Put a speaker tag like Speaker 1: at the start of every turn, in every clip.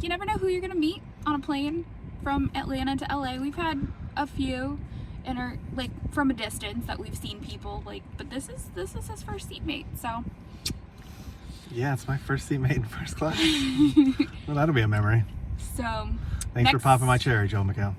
Speaker 1: you never know who you're gonna meet on a plane from Atlanta to LA. We've had a few and are like from a distance that we've seen people like, but this is his first seatmate, so.
Speaker 2: Yeah, it's my first seatmate in first class. Well, that'll be a memory.
Speaker 1: So.
Speaker 2: Thanks for popping my cherry, Joe McHale.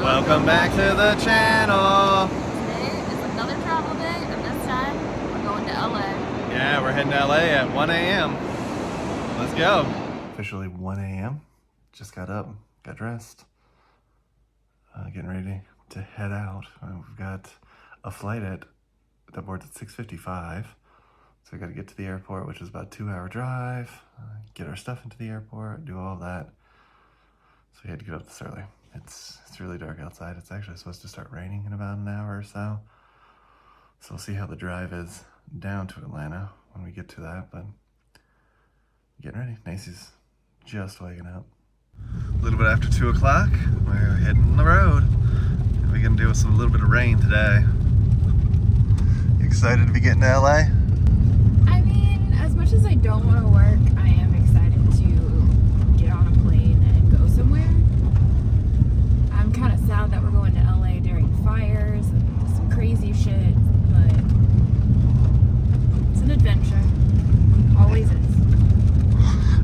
Speaker 2: Welcome back to the channel.
Speaker 1: Today is another travel day, and this time we're going to LA.
Speaker 2: Yeah, we're heading to LA at 1 a.m. Let's go. Officially 1 a.m. Just got up, got dressed, getting ready to head out. We've got a flight that boards at 6:55, so we got to get to the airport, which is about a 2-hour drive. Get our stuff into the airport, do all that. So we had to get up this early. It's really dark outside. It's actually supposed to start raining in about an hour or so. So we'll see how the drive is down to Atlanta when we get to that, but getting ready. Nasia's just waking up. A little bit after 2 o'clock, we're heading on the road. We're gonna do with a little bit of rain today. You excited to be getting to LA?
Speaker 1: I mean, as much as I don't want to work, I am excited to get on a plane and go somewhere. I'm kind of sad that we're going to LA during fires and some crazy shit, but it's an adventure. Always is.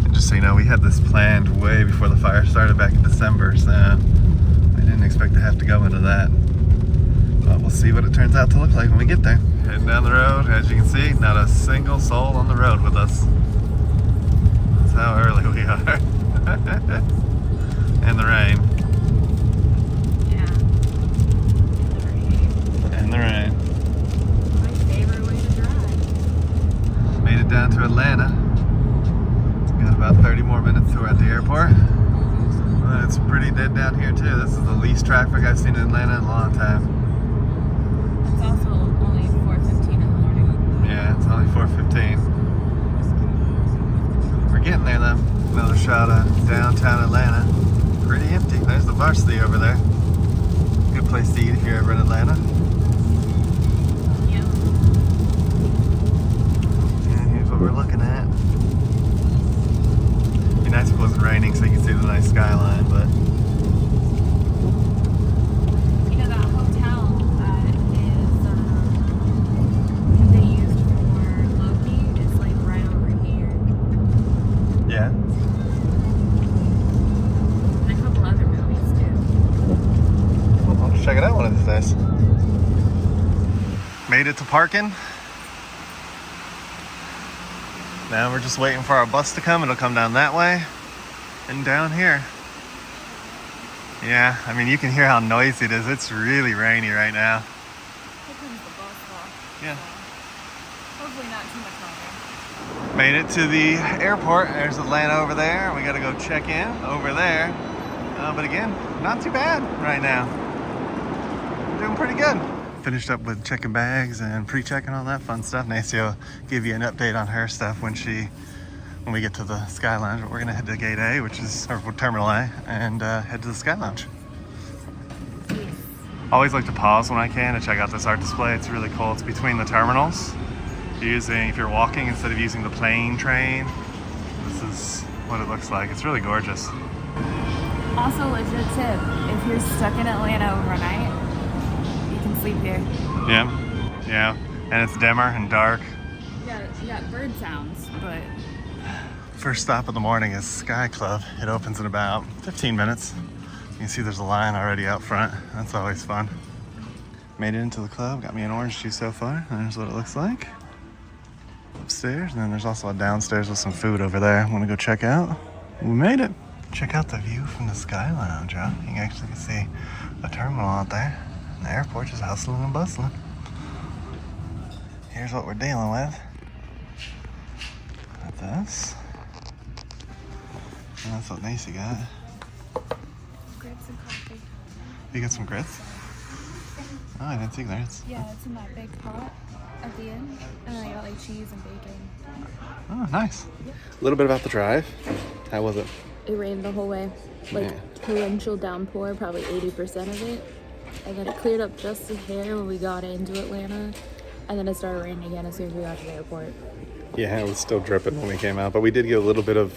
Speaker 2: And just so you know, we had this planned way before the fire started back in December, so I didn't expect to have to go into that. But we'll see what it turns out to look like when we get there. Heading down the road, as you can see, not a single soul on the road with us. That's how early we are. And the rain. The rain.
Speaker 1: My favorite way to drive.
Speaker 2: Made it down to Atlanta. Got about 30 more minutes till we're at the airport. Well, it's pretty dead down here too. This is the least traffic I've seen in Atlanta in a long time.
Speaker 1: It's also only 4:15 in the morning.
Speaker 2: Yeah, it's only 4:15. We're getting there though. Another shot of downtown Atlanta. Pretty empty. There's the varsity over there. Good place to eat if you're ever in Atlanta. We're looking at. It'd be nice if it wasn't raining so you can see the nice skyline, but
Speaker 1: you know that hotel that is they used for Loki is like right over here.
Speaker 2: yeah.
Speaker 1: And a couple other movies too.
Speaker 2: Well, I'll just check it out one of these days. Made it to parking. Now we're just waiting for our bus to come. It'll come down that way and down here. Yeah, I mean, you can hear how noisy it is. It's really rainy right now.
Speaker 1: Here comes the bus stop.
Speaker 2: Yeah.
Speaker 1: Hopefully not too much longer.
Speaker 2: Made it to the airport. There's Atlanta over there. We got to go check in over there. But again, not too bad right now. We're doing pretty good. Finished up with checking bags and pre-checking all that fun stuff. Nasia will give you an update on her stuff when we get to the Skylounge. But we're gonna head to Gate A, which is or Terminal A, and head to the Skylounge. Always like to pause when I can to check out this art display. It's really cool. It's between the terminals. If you're walking instead of using the plane train, this is what it looks like. It's really gorgeous.
Speaker 1: Also, legit tip: if you're stuck in Atlanta overnight, sleep here.
Speaker 2: Yeah, and it's dimmer and dark.
Speaker 1: Yeah, you got bird sounds, but
Speaker 2: first stop of the morning is Sky Club. It opens in about 15 minutes. You can see there's a line already out front. That's always fun. Made it into the club. Got me an orange juice so far. There's what it looks like upstairs, and then there's also a downstairs with some food over there. I'm gonna go check out. We made it. Check out the view from the Skylounge, huh? You can actually see a terminal out there. The airport is hustling and bustling. Here's what we're dealing with. Got this. And that's what Nasia got.
Speaker 1: grits and coffee.
Speaker 2: You got some grits? Oh, I didn't see grits.
Speaker 1: Yeah, it's in that big pot at the end. And then I got like cheese and bacon.
Speaker 2: Oh, nice. Yep. A little bit about the drive. How was it?
Speaker 1: It rained the whole way. Like,
Speaker 2: Yeah.
Speaker 1: torrential downpour, probably 80% of it. And then it cleared up just a hair when we got into Atlanta. And then it started raining again as soon as we got to the airport.
Speaker 2: Yeah, it was still dripping when we came out, but we did get a little bit of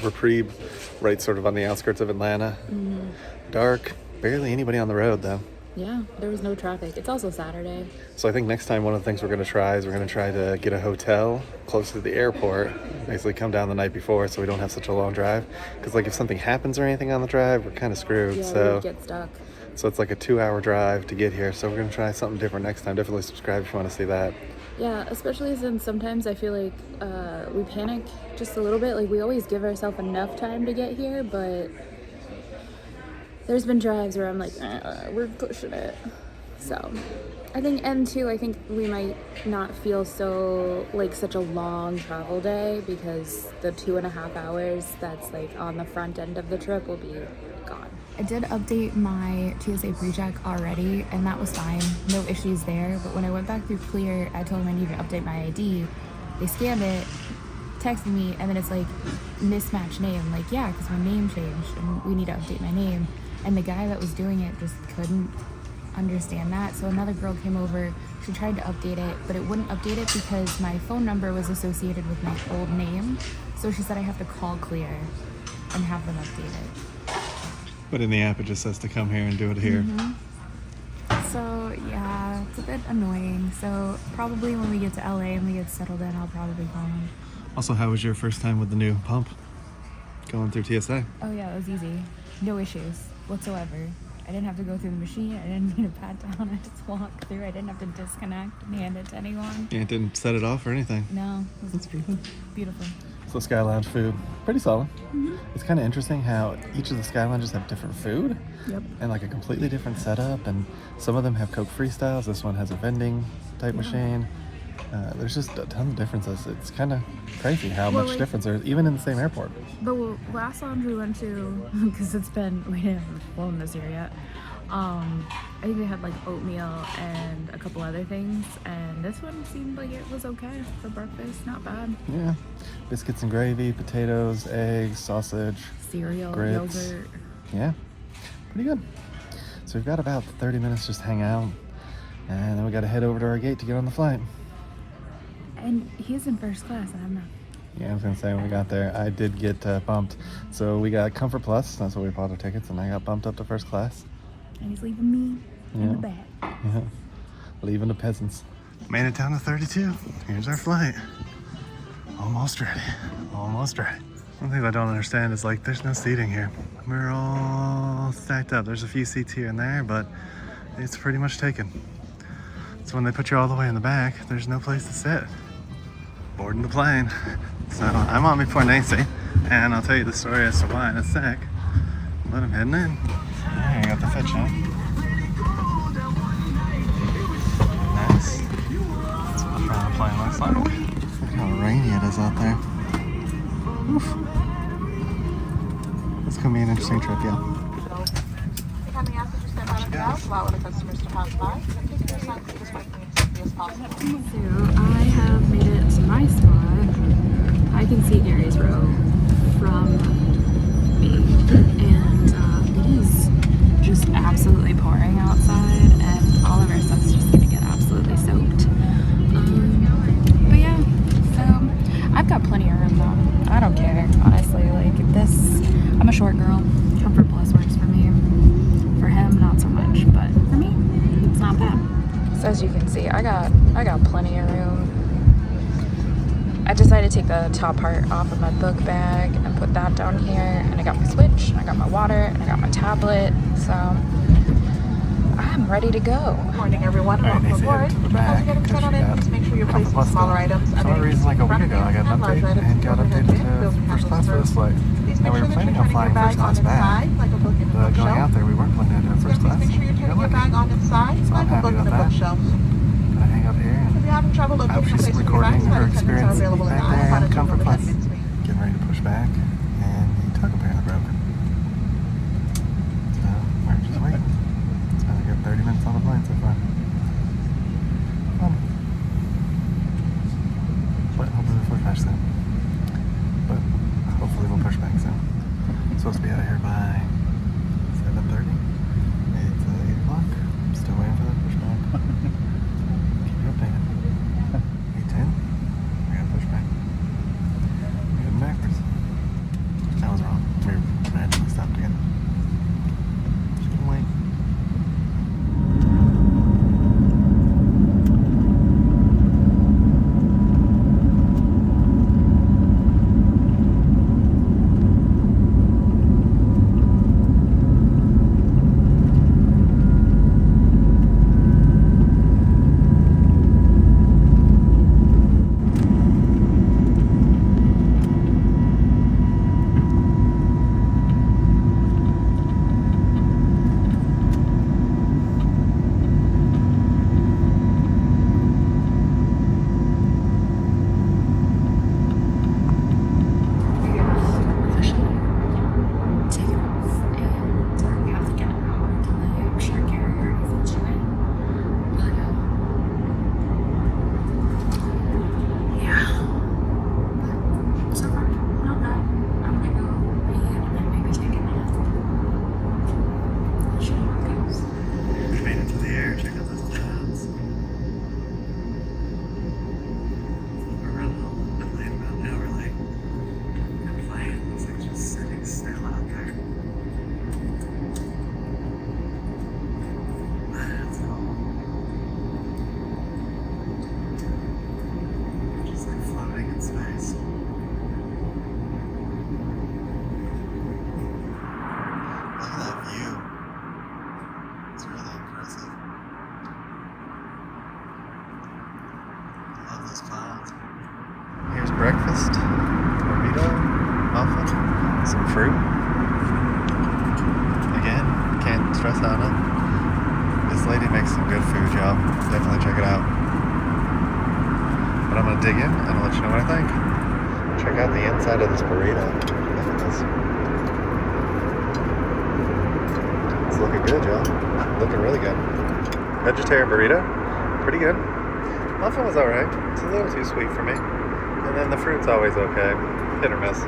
Speaker 2: reprieve right sort of on the outskirts of Atlanta.
Speaker 1: Mm-hmm.
Speaker 2: Dark, barely anybody on the road though.
Speaker 1: Yeah, there was no traffic. It's also Saturday.
Speaker 2: So I think next time one of the things we're going to try is we're going to try to get a hotel close to the airport, basically come down the night before so we don't have such a long drive. Because like if something happens or anything on the drive, we're kind of screwed.
Speaker 1: Yeah,
Speaker 2: so
Speaker 1: we'd get stuck.
Speaker 2: So it's like a 2-hour drive to get here. So we're going to try something different next time. Definitely subscribe if you want to see that.
Speaker 1: Yeah, especially since sometimes I feel like we panic just a little bit. Like, we always give ourselves enough time to get here, but there's been drives where I'm like, we're pushing it. So I think, and two, I think we might not feel so like such a long travel day because the 2.5 hours that's like on the front end of the trip will be gone. I did update my TSA pre-check already, and that was fine. No issues there. But when I went back through Clear, I told them I needed to update my ID. They scanned it, texted me, and then it's like, mismatch name. Like, yeah, because my name changed, and we need to update my name. And the guy that was doing it just couldn't understand that. So another girl came over. She tried to update it, but it wouldn't update it because my phone number was associated with my old name. So she said I have to call Clear and have them update it.
Speaker 2: But in the app, it just says to come here and do it here.
Speaker 1: Mm-hmm. So, yeah, it's a bit annoying. So, probably when we get to LA and we get settled in, I'll probably call him.
Speaker 2: Also, how was your first time with the new pump? Going through TSA?
Speaker 1: Oh, yeah, it was easy. No issues whatsoever. I didn't have to go through the machine. I didn't need to pat down. I just walked through. I didn't have to disconnect and hand it to anyone.
Speaker 2: Yeah, it didn't set it off or anything.
Speaker 1: No.
Speaker 2: That's pretty good.
Speaker 1: Beautiful.
Speaker 2: So Skylounge food, pretty solid.
Speaker 1: Mm-hmm.
Speaker 2: It's kind of interesting how each of the Skylounges have different food.
Speaker 1: Yep.
Speaker 2: And like a completely different setup. And some of them have Coke freestyles. This one has a vending type machine. There's just a ton of differences. It's kind of crazy how much difference there is, even in the same airport.
Speaker 1: The last lounge we went to, because we haven't flown this year yet, I think they had like oatmeal and a couple other things, and this one seemed like it was okay for breakfast, not bad.
Speaker 2: Yeah, biscuits and gravy, potatoes, eggs, sausage,
Speaker 1: cereal,
Speaker 2: grits.
Speaker 1: yogurt.
Speaker 2: Yeah, pretty good. So we've got about 30 minutes just to hang out, and then we got to head over to our gate to get on the flight.
Speaker 1: And he's in first class, and I'm not.
Speaker 2: Yeah, I was gonna say when we got there, I did get bumped. So we got Comfort Plus. That's what we bought our tickets, and I got bumped up to first class.
Speaker 1: And he's leaving me in the back.
Speaker 2: Yeah, leaving the peasants. Made it down to 32. Here's our flight. Almost ready. Almost ready. One thing I don't understand is like there's no seating here. We're all stacked up. There's a few seats here and there, but it's pretty much taken. So when they put you all the way in the back, there's no place to sit. Boarding the plane. So I'm on before Nasia, and I'll tell you the story as to why in a sec. But I'm heading in. Yeah, I got the fetch on. Nice. That's what the front of the plane looks like. Look how rainy it is out there. Oof. It's gonna be an interesting trip, yeah.
Speaker 1: Allow the customers to pass by. Take your sign as quickly and safely as possible. So I have made it to my spot. I can see Gary's row from me, and it is just absolutely pouring outside, and all of our stuff's just gonna get absolutely soaked. But yeah, so I've got plenty of room though. I don't care, honestly. Like this, I'm a short girl. Comfort Plus works for me. For him, not so much, but for me, it's not bad. So as you can see, I got plenty of room. I decided to take the top part off of my book bag and put that down here, and I got my Switch, and I got my water, and I got my tablet, so I'm ready to go.
Speaker 3: Good morning, everyone. Welcome aboard. As you get inside on it, please make sure you're placing smaller items
Speaker 2: For some reason, like a week ago, I got an update and got updated to first class for this flight. And we were planning on flying first class back, but going out there, we weren't planning on doing first class.
Speaker 3: Make sure you're turning your bag on its side, like a book in a bookshelf.
Speaker 2: I hang up here.
Speaker 3: If you haven't traveled
Speaker 2: I hope
Speaker 3: location,
Speaker 2: she's
Speaker 3: place your
Speaker 2: recording
Speaker 3: bags,
Speaker 2: her
Speaker 3: attendants are
Speaker 2: experience
Speaker 3: available in the
Speaker 2: back
Speaker 3: aisle.
Speaker 2: there
Speaker 3: How
Speaker 2: in
Speaker 3: to
Speaker 2: Comfort
Speaker 3: do
Speaker 2: Plus.
Speaker 3: it in between.
Speaker 2: Getting ready to push back, and the tug apparently broke. So we're just waiting. It's been a good 30 minutes on the plane so far. Fun. But hopefully we'll push back soon. But hopefully we'll push back soon. here by 7:30. It's 8 o'clock. I'm still waiting for the pushback. Keep you updated. 8:10. We got a pushback. We're heading backwards. That was wrong. We randomly stopped again. Just gonna wait. Here's breakfast, burrito, muffin, some fruit. Again, can't stress on it. This lady makes some good food, y'all. Definitely check it out. But I'm gonna dig in and I'll let you know what I think. Check out the inside of this burrito. Look at this. It's looking good, y'all. Looking really good. Vegetarian burrito, pretty good. Muffin was alright. It's a little too sweet for me. And then the fruit's always okay. Hit or miss.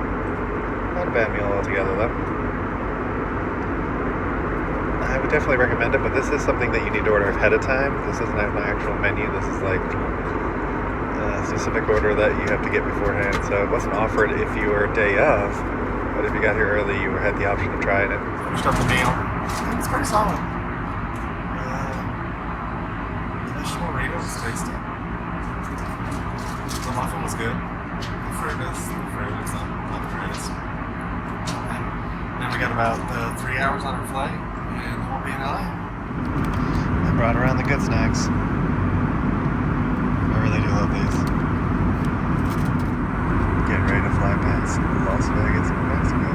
Speaker 2: Not a bad meal altogether, though. I would definitely recommend it, but this is something that you need to order ahead of time. This isn't my actual menu. This is like a specific order that you have to get beforehand. So it wasn't offered if you were day of, but if you got here early, you had the option of trying it. Finished up the meal. It's pretty solid. The vegetable burrito was tasty. The muffin was good. The fruit is not the greatest. And then we got about 3 hours on our flight, and we'll be in LA. I brought around the good snacks. I really do love these. Getting ready to fly past Las Vegas, New Mexico.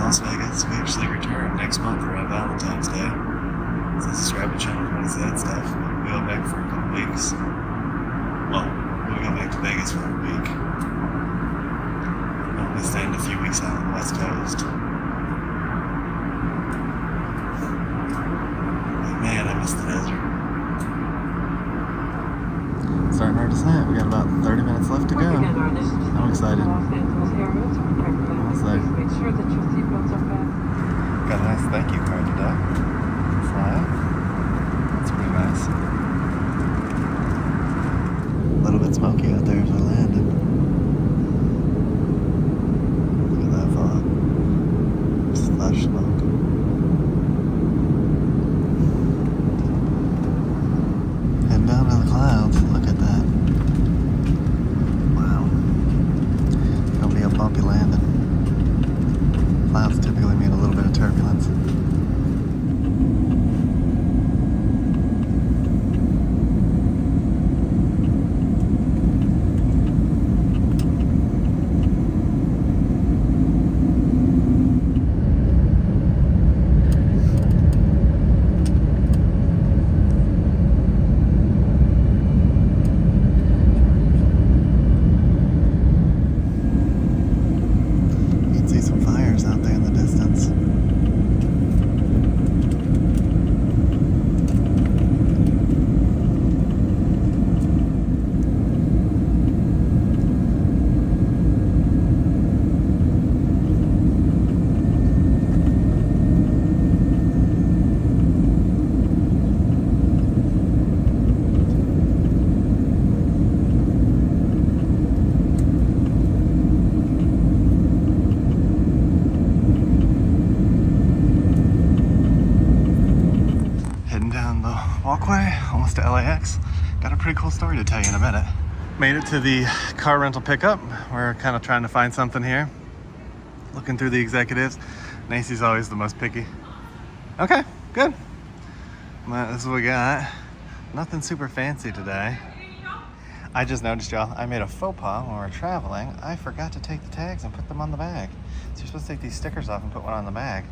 Speaker 2: Las Vegas. We actually return next month around Valentine's Day. So subscribe to the channel if you want to see that stuff. We go back for a couple weeks. Well, we go back to Vegas for a week. We'll be staying a few weeks out on the West Coast. But man, I miss the desert. It's starting hard to snap. We got about 30 minutes left to go. I'm excited. Make sure that your seatbelts are fastened. Got a nice thank you card today. Fly. That's pretty nice. A little bit smoky out there as we landed. Look at that fog. Slush smoke. Heading down to the clouds. Look at that. Wow. It'll be a bumpy landing. Clouds typically mean a little bit of turbulence. walkway, almost to LAX. Got a pretty cool story to tell you in a minute. Made it to the car rental pickup. We're kind of trying to find something here. Looking through the executives. Nasia's always the most picky. Okay, good. Well, this is what we got. Nothing super fancy today. I just noticed, y'all, I made a faux pas when we were traveling. I forgot to take the tags and put them on the bag. So you're supposed to take these stickers off and put one on the bag.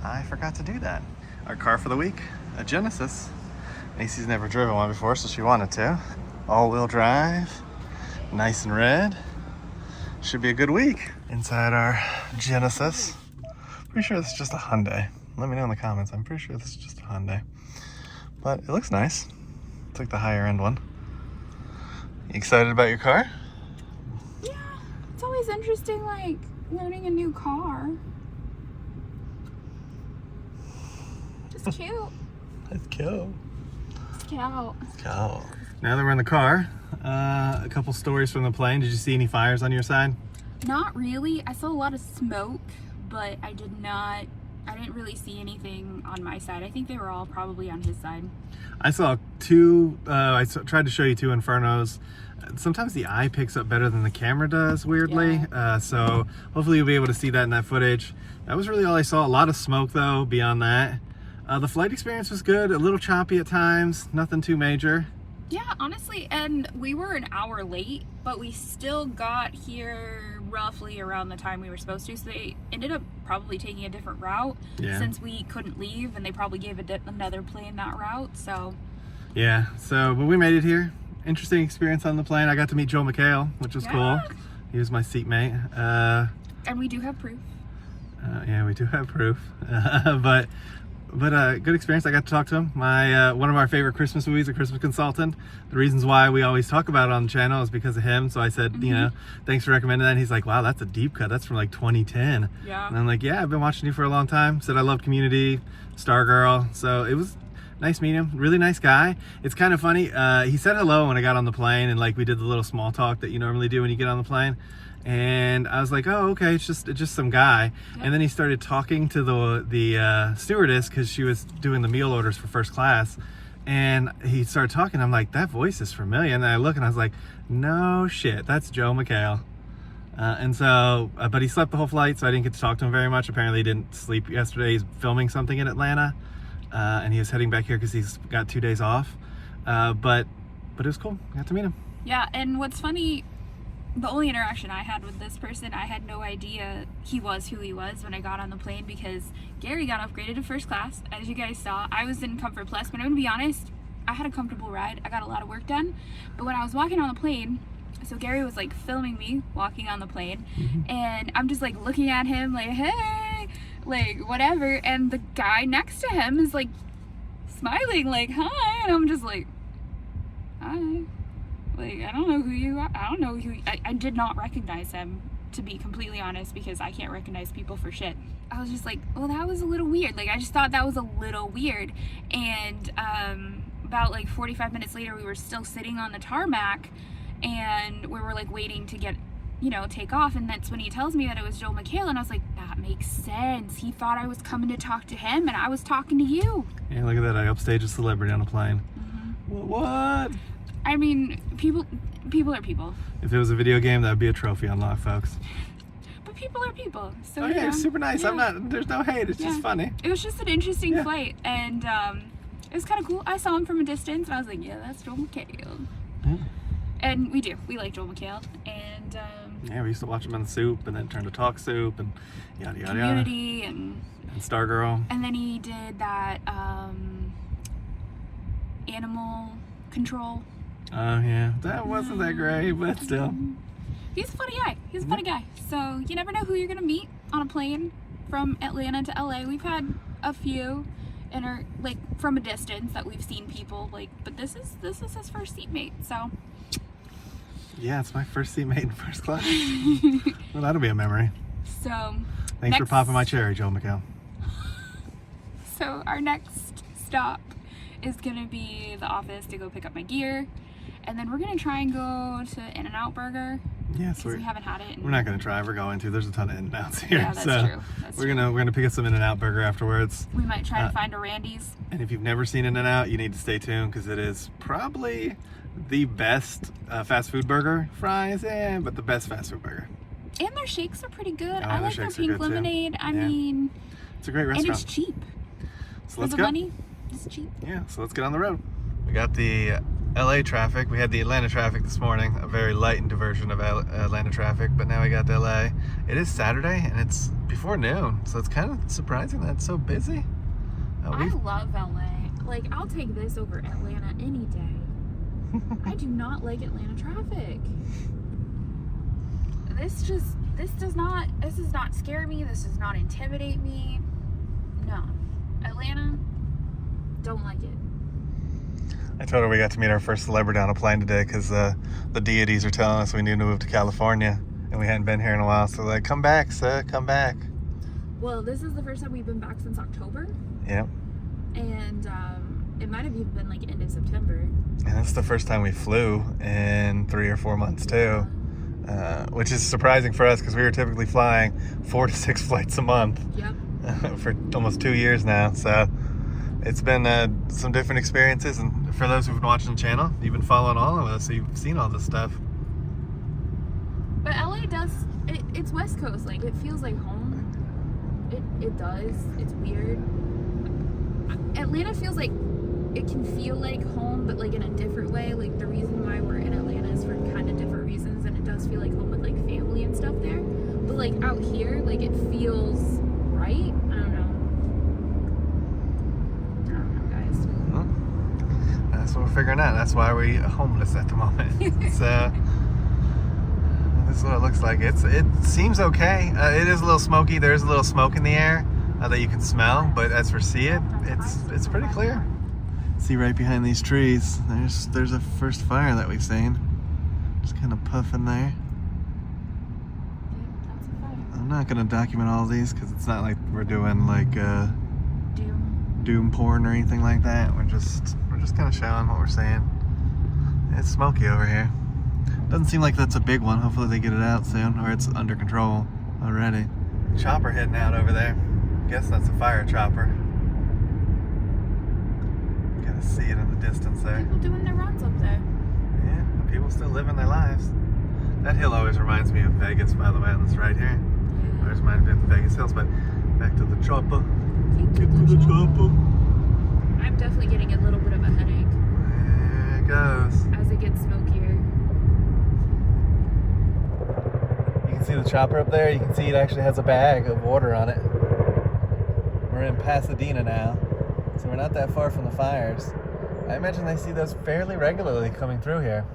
Speaker 2: I forgot to do that. Our car for the week, a Genesis. Nasia's never driven one before, so she wanted to. All-wheel drive, nice and red. Should be a good week. Inside our Genesis. Pretty sure this is just a Hyundai. Let me know in the comments. I'm pretty sure this is just a Hyundai. But it looks nice. It's like the higher end one. You excited about your car?
Speaker 1: Yeah, it's always interesting, like, learning a new car. Just cute.
Speaker 2: It's cute.
Speaker 1: It's cute.
Speaker 2: It's cute. Now that we're in the car, a couple stories from the plane. Did you see any fires on your side?
Speaker 1: Not really. I saw a lot of smoke, but I didn't really see anything on my side. I think they were all probably on his side.
Speaker 2: I saw two, I tried to show you two infernos. Sometimes the eye picks up better than the camera does, weirdly.
Speaker 1: Yeah.
Speaker 2: So hopefully you'll be able to see that in that footage. That was really all I saw. A lot of smoke though, beyond that. The flight experience was good, a little choppy at times, nothing too major.
Speaker 1: Yeah, honestly, and we were an hour late, but we still got here roughly around the time we were supposed to, so they ended up probably taking a different route since we couldn't leave, and they probably gave another plane that route, so. Yeah,
Speaker 2: but we made it here. Interesting experience on the plane. I got to meet Joe McHale, which was cool. He was my seatmate.
Speaker 1: And we do have proof.
Speaker 2: Yeah, we do have proof. But good experience. I got to talk to him. One of our favorite Christmas movies, A Christmas Consultant. The reasons why we always talk about it on the channel is because of him. So I said, you know, thanks for recommending that. And he's like, wow, that's a deep cut. That's from like 2010.
Speaker 1: Yeah.
Speaker 2: And I'm like, yeah, I've been watching you for a long time. Said I loved Community, Stargirl. So it was nice meeting him. Really nice guy. It's kind of funny. He said hello when I got on the plane, and like we did the little small talk that you normally do when you get on the plane. And I was like, oh, okay, it's just some guy. Yep. And then he started talking to the stewardess because she was doing the meal orders for first class. And he started talking. I'm like, that voice is familiar. And then I look and I was like, no shit, that's Joe McHale. But he slept the whole flight, so I didn't get to talk to him very much. Apparently he didn't sleep yesterday. He's filming something in Atlanta. And he was heading back here because he's got 2 days off. But it was cool. I got to meet him.
Speaker 1: Yeah, and what's funny, the only interaction I had with this person, I had no idea he was who he was when I got on the plane, because Gary got upgraded to first class, as you guys saw. I was in Comfort Plus, but I'm gonna be honest, I had a comfortable ride. I got a lot of work done. But when I was walking on the plane, so Gary was like filming me walking on the plane, and I'm just like looking at him like, hey, like whatever, and the guy next to him is like smiling like, hi, and I'm just like, hi. Like, I don't know who you are. I don't know who. I did not recognize him, to be completely honest, because I can't recognize people for shit. I was just like, oh, that was a little weird. Like, I just thought that was a little weird. And about like 45 minutes later, we were still sitting on the tarmac, and we were like waiting to get, take off. And that's when he tells me that it was Joe McHale, and I was like, that makes sense. He thought I was coming to talk to him, and I was talking to you.
Speaker 2: Yeah, look at that. I upstage a celebrity on a plane. What?
Speaker 1: I mean, people are people. If
Speaker 2: it was a video game, that would be a trophy unlocked, folks.
Speaker 1: But people are people. So,
Speaker 2: yeah, it's super nice. Yeah. There's no hate. It's just funny.
Speaker 1: It was just an interesting flight, and it was kind of cool. I saw him from a distance, and I was like, yeah, that's Joel McHale. Yeah. And we do. We like Joel McHale. And
Speaker 2: yeah, we used to watch him on Soup, and then turned to Talk Soup, and yada yada yada.
Speaker 1: Community and
Speaker 2: Stargirl.
Speaker 1: And then he did that Animal Control.
Speaker 2: Oh yeah, that wasn't that great, but still.
Speaker 1: He's a funny guy. He's a funny guy. So you never know who you're gonna meet on a plane from Atlanta to LA. We've had a few in our, like, from a distance that we've seen people like, but this is his first seatmate. So
Speaker 2: yeah, it's my first seatmate in first class. Well, that'll be a memory.
Speaker 1: So
Speaker 2: thanks for popping my cherry, Joe McHale.
Speaker 1: So our next stop is gonna be the office to go pick up my gear. And then we're gonna try and go to In-N-Out Burger
Speaker 2: Yeah,
Speaker 1: because we haven't had it.
Speaker 2: We're not gonna try. We're going to. There's a ton of In-N-Outs here.
Speaker 1: Yeah, that's
Speaker 2: so
Speaker 1: true.
Speaker 2: We're gonna pick up some In-N-Out burger afterwards.
Speaker 1: We might try to find a Randy's.
Speaker 2: And if you've never seen In-N-Out, you need to stay tuned because it is probably the best fast food burger. Fries, but the best fast food burger.
Speaker 1: And their shakes are pretty good.
Speaker 2: Oh,
Speaker 1: I like their pink lemonade. I mean,
Speaker 2: it's a great restaurant.
Speaker 1: and it's cheap.
Speaker 2: So let's
Speaker 1: For
Speaker 2: go.
Speaker 1: the money, it's cheap.
Speaker 2: Yeah, so let's get on the road. We got the LA traffic. We had the Atlanta traffic this morning, a very lightened version of Atlanta traffic, but now we got the LA. It is Saturday and it's before noon, so it's kind of surprising that it's so busy.
Speaker 1: I love LA. Like, I'll take this over Atlanta any day. I do not like Atlanta traffic. This does not scare me. This does not intimidate me. No. Atlanta, don't like it.
Speaker 2: I told her we got to meet our first celebrity on a plane today because the deities are telling us we need to move to California and we hadn't been here in a while. So like, come back, sir, come back.
Speaker 1: Well, this is the first time we've been back since October.
Speaker 2: Yep.
Speaker 1: And it might have even been like end of September.
Speaker 2: And that's the first time we flew in 3 or 4 months too. Which is surprising for us because we were typically flying 4 to 6 flights a month.
Speaker 1: Yep.
Speaker 2: For almost 2 years now. So it's been some different experiences, and for those who've been watching the channel, you've been following all of us, so you've seen all this stuff.
Speaker 1: But LA does, it's West Coast, like it feels like home. It does. It's weird. Atlanta feels like it can feel like home, but like in a different way. Like the reason why we're in Atlanta is for kind of different reasons, and it does feel like home with like family and stuff there. But like out here, like it feels right. I don't know, guys.
Speaker 2: Well, that's what we're figuring out. That's why we're homeless at the moment. So this is what it looks like. It seems okay. It is a little smoky. There's a little smoke in the air that you can smell, but as for see it, it's pretty clear. See right behind these trees, there's a first fire that we've seen. Just kind of puffing there.
Speaker 1: That's a fire.
Speaker 2: I'm not gonna document all of these because it's not like we're doing like doom porn or anything like that. We're just kind of showing what we're seeing. It's smoky over here. Doesn't seem like that's a big one. Hopefully they get it out soon, or it's under control already. Chopper heading out over there. Guess that's a fire chopper. Kind of see it in the distance there.
Speaker 1: People doing their runs up there.
Speaker 2: Yeah, people still living their lives. That hill always reminds me of Vegas, by the way, on this right here.
Speaker 1: Yeah.
Speaker 2: Always reminds me of the Vegas hills, but back to the chopper.
Speaker 1: Get to the chopper. I'm definitely getting a little bit of a headache.
Speaker 2: There it goes.
Speaker 1: As it gets smokier.
Speaker 2: You can see the chopper up there. You can see it actually has a bag of water on it. We're in Pasadena now, so we're not that far from the fires. I imagine they see those fairly regularly coming through here.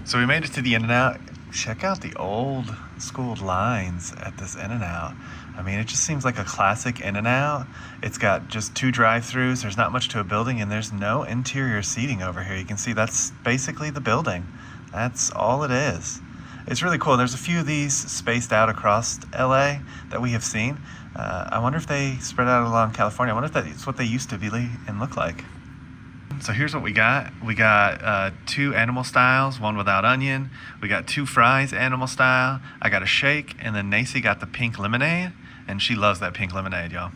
Speaker 2: So we made it to the In-N-Out. Check out the old school lines at this In-N-Out. I mean, it just seems like a classic In-N-Out. It's got just 2 drive-thrus. There's not much to a building, and there's no interior seating over here. You can see that's basically the building. That's all it is. It's really cool. There's a few of these spaced out across LA that we have seen. I wonder if they spread out along California. I wonder if that's what they used to be and look like. So here's what we got. We got 2 animal styles, 1 without onion. We got 2 fries, animal style. I got a shake, and then Nasia got the pink lemonade, and she loves that pink lemonade, y'all.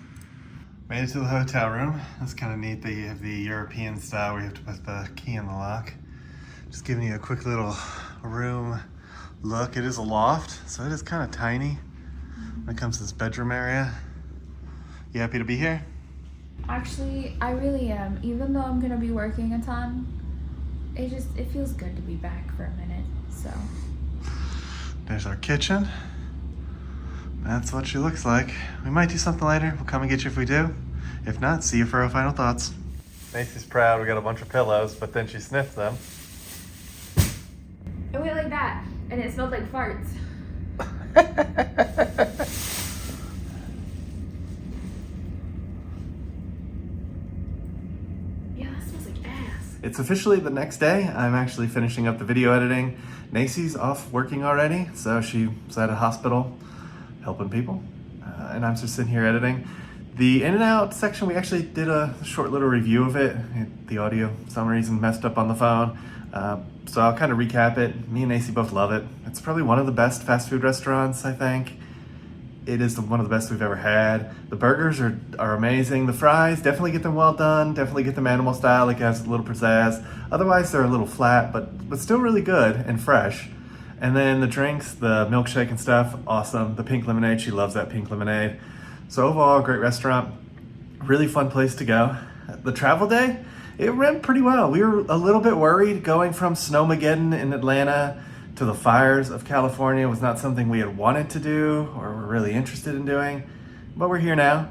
Speaker 2: Made it to the hotel room. That's kind of neat. They have the European style where you have to put the key in the lock. Just giving you a quick little room look. It is a loft, so it is kind of tiny when it comes to this bedroom area. You happy to be here?
Speaker 1: Actually, I really am. Even though I'm gonna be working a ton, it feels good to be back for a minute, so.
Speaker 2: There's our kitchen. That's what she looks like. We might do something later. We'll come and get you if we do. If not, see you for our final thoughts. Macy's proud. We got a bunch of pillows, but then she sniffed them.
Speaker 1: It went like that, and it smelled like farts. Yeah, that smells like ass.
Speaker 2: It's officially the next day. I'm actually finishing up the video editing. Nacy's off working already, so she's at a hospital helping people. And I'm just sitting here editing. The in and out section, we actually did a short little review of it. The audio, for some reason, messed up on the phone. So I'll kind of recap it. Me and Nasia both love it. It's probably one of the best fast food restaurants, I think. It is one of the best we've ever had. The burgers are amazing. The fries, definitely get them well done. Definitely get them animal style, like it has a little pizzazz. Otherwise, they're a little flat, but still really good and fresh. And then the drinks, the milkshake and stuff, awesome. The pink lemonade, she loves that pink lemonade. So overall, great restaurant. Really fun place to go. The travel day, it went pretty well. We were a little bit worried going from Snowmageddon in Atlanta to the fires of California was not something we had wanted to do or were really interested in doing, but we're here now.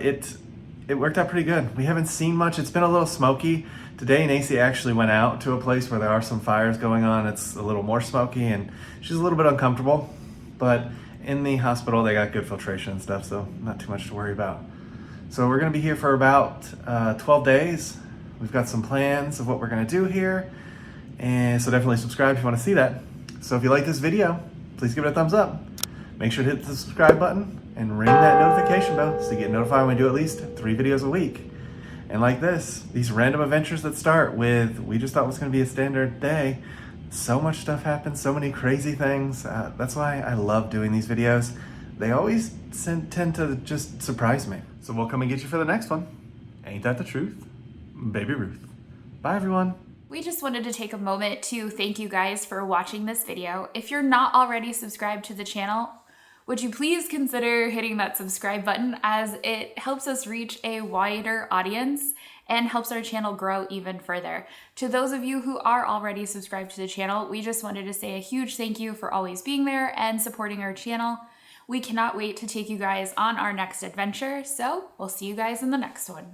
Speaker 2: It worked out pretty good. We haven't seen much. It's been a little smoky. Today, Nasia actually went out to a place where there are some fires going on. It's a little more smoky and she's a little bit uncomfortable, but in the hospital, they got good filtration and stuff, so not too much to worry about. So we're gonna be here for about 12 days. We've got some plans of what we're gonna do here. And so definitely subscribe if you want to see that. So if you like this video, please give it a thumbs up. Make sure to hit the subscribe button and ring that notification bell so you get notified when we do at least 3 videos a week. And like this, these random adventures that start with, we just thought it was going to be a standard day. So much stuff happens, so many crazy things. That's why I love doing these videos. They always tend to just surprise me. So we'll come and get you for the next one. Ain't that the truth? Baby Ruth. Bye everyone.
Speaker 1: We just wanted to take a moment to thank you guys for watching this video. If you're not already subscribed to the channel, would you please consider hitting that subscribe button, as it helps us reach a wider audience and helps our channel grow even further. To those of you who are already subscribed to the channel, we just wanted to say a huge thank you for always being there and supporting our channel. We cannot wait to take you guys on our next adventure, so we'll see you guys in the next one.